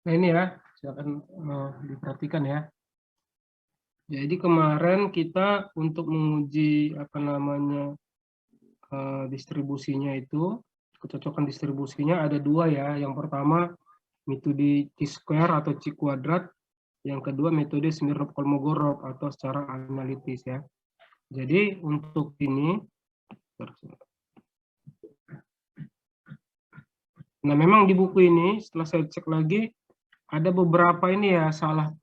Nah ini ya, silakan diperhatikan ya. Jadi kemarin kita untuk menguji apa namanya distribusinya itu, kecocokan distribusinya ada dua ya. Yang pertama metode Chi-square atau Chi kuadrat, yang kedua metode Smirnov-Kolmogorov atau secara analitis ya. Jadi untuk ini, nah memang di buku ini setelah saya cek lagi ada beberapa ini ya salah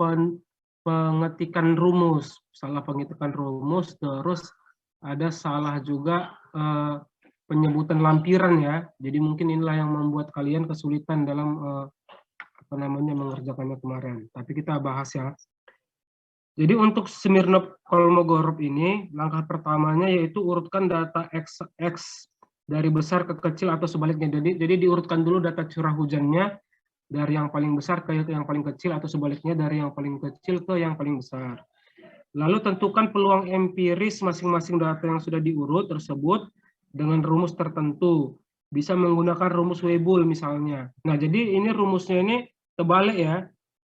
pengetikan rumus, terus ada salah juga penyebutan lampiran ya. Jadi mungkin inilah yang membuat kalian kesulitan dalam apa namanya mengerjakannya kemarin. Tapi kita bahas ya. Jadi untuk Smirnov-Kolmogorov ini langkah pertamanya yaitu urutkan data x dari besar ke kecil atau sebaliknya. Jadi diurutkan dulu data curah hujannya dari yang paling besar ke yang paling kecil atau sebaliknya dari yang paling kecil ke yang paling besar. Lalu tentukan peluang empiris masing-masing data yang sudah diurut tersebut dengan rumus tertentu. Bisa menggunakan rumus Weibull misalnya. Nah, jadi ini rumusnya ini terbalik ya.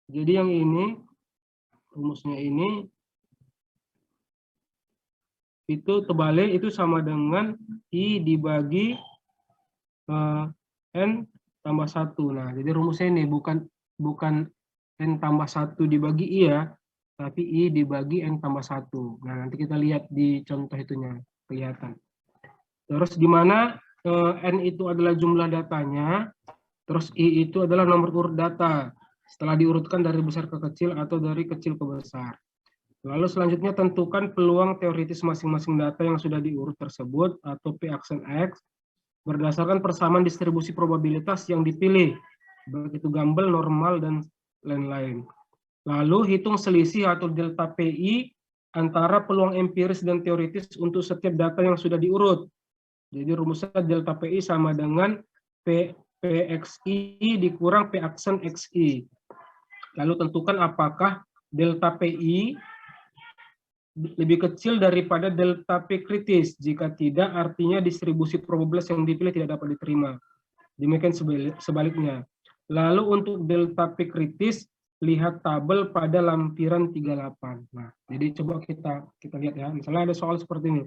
Jadi yang ini, rumusnya ini, itu terbalik, itu sama dengan I dibagi N tambah 1. Nah, jadi rumusnya ini bukan N tambah 1 dibagi I ya, tapi I dibagi N tambah 1. Nah, nanti kita lihat di contoh itunya, kelihatan. Terus di mana N itu adalah jumlah datanya, terus I itu adalah nomor urut data, setelah diurutkan dari besar ke kecil atau dari kecil ke besar. Lalu selanjutnya tentukan peluang teoritis masing-masing data yang sudah diurut tersebut, atau P aksen X, berdasarkan persamaan distribusi probabilitas yang dipilih, baik itu Gumbel, normal, dan lain-lain. Lalu hitung selisih atau delta PI antara peluang empiris dan teoritis untuk setiap data yang sudah diurut. Jadi rumusnya delta PI sama dengan PXI dikurang P aksen XI. Lalu tentukan apakah delta PI lebih kecil daripada delta P kritis. Jika tidak, artinya distribusi probabilitas yang dipilih tidak dapat diterima. Demikian sebaliknya. Lalu untuk delta P kritis, lihat tabel pada lampiran 38. Nah, jadi coba kita lihat ya. Misalnya ada soal seperti ini.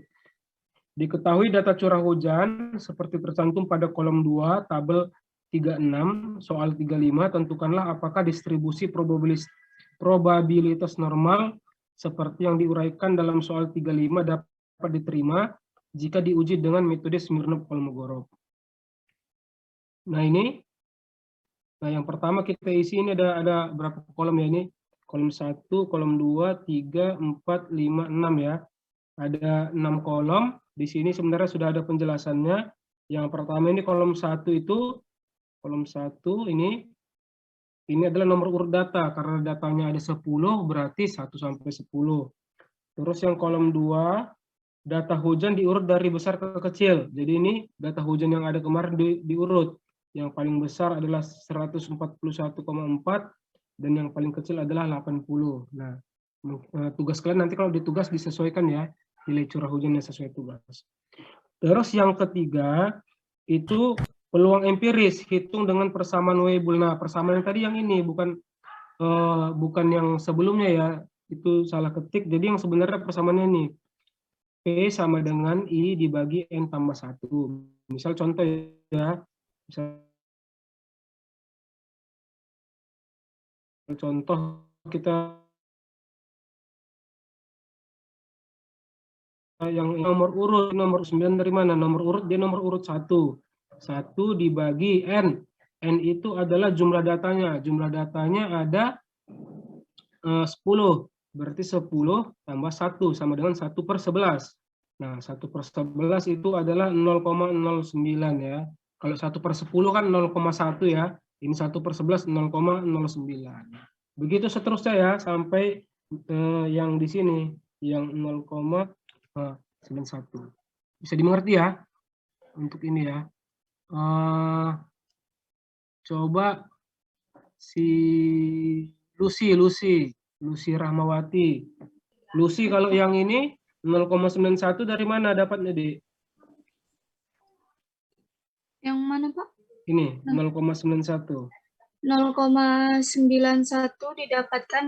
Diketahui data curah hujan seperti tercantum pada kolom 2, tabel 36, soal 35, tentukanlah apakah distribusi probabilitas normal seperti yang diuraikan dalam soal 35 dapat diterima jika diuji dengan metode Smirnov-Kolmogorov. Nah ini, yang pertama kita isi ini ada berapa kolom ya ini? Kolom 1, kolom 2, 3, 4, 5, 6 ya. Ada 6 kolom. Di sini sebenarnya sudah ada penjelasannya. Yang pertama ini kolom 1 itu, kolom 1 ini adalah nomor urut data, karena datanya ada 10, berarti 1 sampai 10. Terus yang kolom 2, data hujan diurut dari besar ke kecil. Jadi ini data hujan yang ada kemarin diurut. Yang paling besar adalah 141,4, dan yang paling kecil adalah 80. Nah, tugas kalian nanti kalau ditugas disesuaikan ya, nilai curah hujannya sesuai tugas. Terus yang ketiga, itu peluang empiris, hitung dengan persamaan Weibull. Nah, persamaan yang tadi yang ini, bukan yang sebelumnya ya, itu salah ketik. Jadi yang sebenarnya persamaannya ini, P sama dengan I dibagi N tambah 1. Misal contoh ya, contoh kita yang nomor urut 9 dari mana? Nomor urut dia nomor urut 1. 1 dibagi N. N itu adalah jumlah datanya. Jumlah datanya ada 10. Berarti 10 tambah 1 sama dengan 1/11. Nah, 1/11 itu adalah 0,09 ya. Kalau 1/10 kan 0,1 ya. Ini 1/11 0,09. Begitu seterusnya ya sampai yang di sini yang 0,91. Bisa dimengerti ya untuk ini ya. Coba si Lucy Rahmawati. Lucy kalau yang ini 0,91 dari mana dapatnya, Dek? Yang mana, Pak? Ini 0,91. 0,91 didapatkan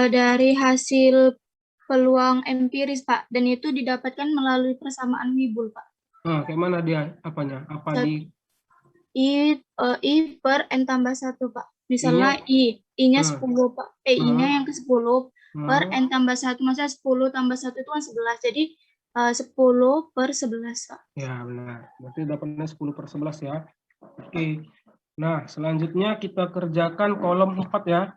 dari hasil peluang empiris, Pak. Dan itu didapatkan melalui persamaan Wibul, Pak. Nah, kayak mana dia apanya? Apa di I per N tambah 1, Pak. Misalnya I-nya 10, Pak. I-nya yang ke 10 per N tambah 1. Maksudnya 10 tambah 1 itu kan 11. Jadi 10 per 11, Pak. Ya, benar. Berarti dapatnya 10 per 11 ya. Oke. Nah, selanjutnya kita kerjakan kolom 4 ya.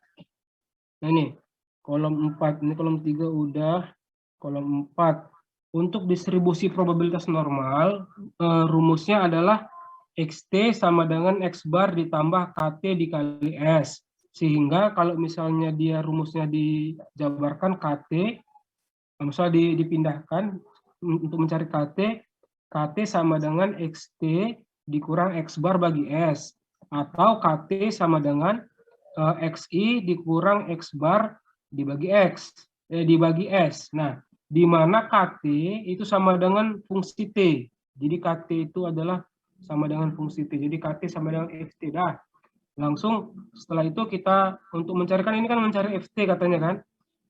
Nah, ini kolom 4. Ini kolom 3 udah. Kolom 4. Untuk distribusi probabilitas normal, rumusnya adalah XT sama dengan X bar ditambah KT dikali S. Sehingga kalau misalnya dia rumusnya dijabarkan KT, misalnya dipindahkan untuk mencari KT, KT sama dengan XT dikurang X bar bagi S. Atau KT sama dengan XI dikurang X bar dibagi X, dibagi S. Nah, di mana KT itu sama dengan fungsi T. Jadi KT itu adalah sama dengan fungsi T. Jadi KT sama dengan FT. Dah. Langsung setelah itu kita untuk mencarikan ini kan mencari FT katanya kan.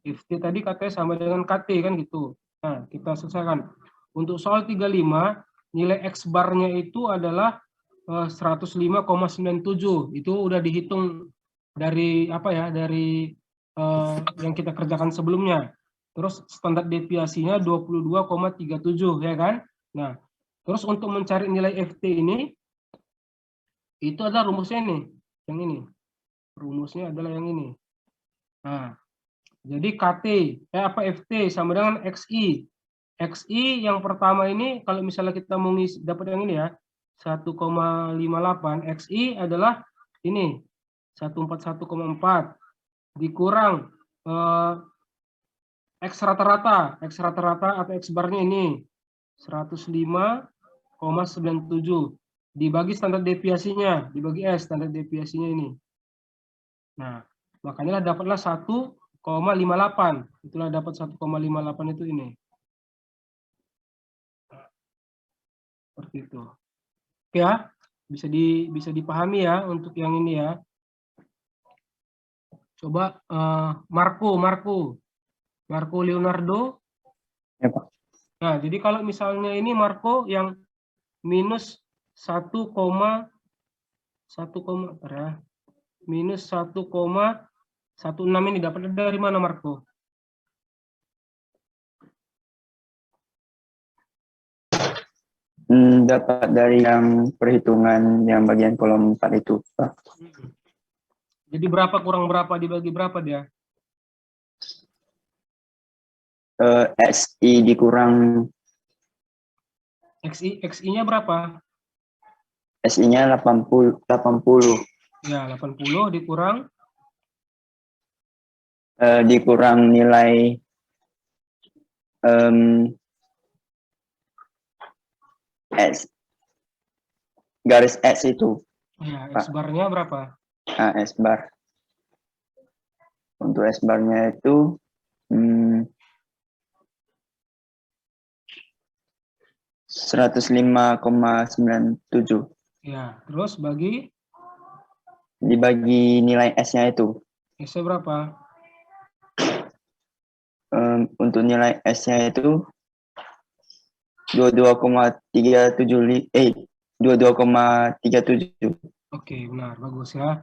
FT tadi katanya sama dengan KT kan gitu. Nah, kita selesaikan. Untuk soal 35, nilai X barnya itu adalah 105,97. Itu udah dihitung dari apa ya? Dari yang kita kerjakan sebelumnya. Terus standar deviasinya 22,37 ya kan? Nah, terus untuk mencari nilai FT ini itu adalah rumusnya nih, yang ini. Rumusnya adalah yang ini. Nah, jadi KT, apa FT sama dengan XI. XI yang pertama ini kalau misalnya kita mau dapat yang ini ya, 1,58. XI adalah ini 141,4 dikurang X rata-rata. X rata-rata atau X barnya ini 105,97 dibagi standar deviasinya, dibagi S standar deviasinya ini. Nah, makanya dapatlah 1,58. Itulah dapat 1,58 itu ini. Seperti itu. Oke ya, bisa dipahami ya untuk yang ini ya. Coba Marco Leonardo. Ya, Pak. Nah, jadi kalau misalnya ini Marco yang minus 1,1, minus 1,16 ini dapat dari mana Marco? Dapat dari yang perhitungan yang bagian kolom 4 itu, Pak. Jadi berapa kurang berapa dibagi berapa dia? XI dikurang XI-nya berapa? SI-nya 80. Ya, 80 dikurang dikurang nilai S garis X itu. ya, X barnya berapa? Nah, S bar. Untuk S barnya itu 105,97. Ya, terus dibagi nilai S-nya itu. S-nya berapa? Untuk nilai S-nya itu 22,37. Oke, benar, bagus ya.